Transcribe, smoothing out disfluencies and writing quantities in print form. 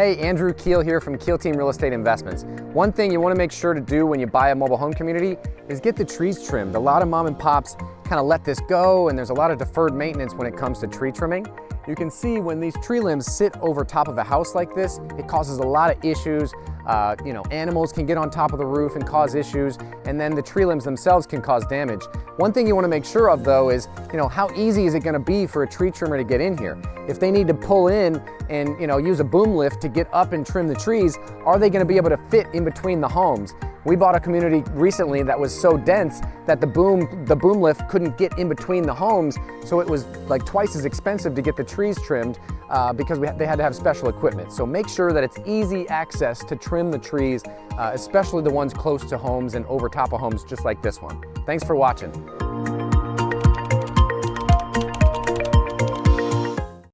Hey, Andrew Keel here from Keel Team Real Estate Investments. One thing you want to make sure to do when you buy a mobile home community is get the trees trimmed. A lot of mom and pops kind of let this go, and there's a lot of deferred maintenance when it comes to tree trimming. You can see when these tree limbs sit over top of a house like this, it causes a lot of issues. Animals can get on top of the roof and cause issues, and then the tree limbs themselves can cause damage. One thing you want to make sure of though is, how easy is it going to be for a tree trimmer to get in here? If they need to pull in and, use a boom lift to get up and trim the trees, are they going to be able to fit in between the homes? We bought a community recently that was so dense that the boom lift couldn't get in between the homes, so it was like twice as expensive to get the trees trimmed because they had to have special equipment. So make sure that it's easy access to trim the trees, especially the ones close to homes and over top of homes just like this one. Thanks for watching.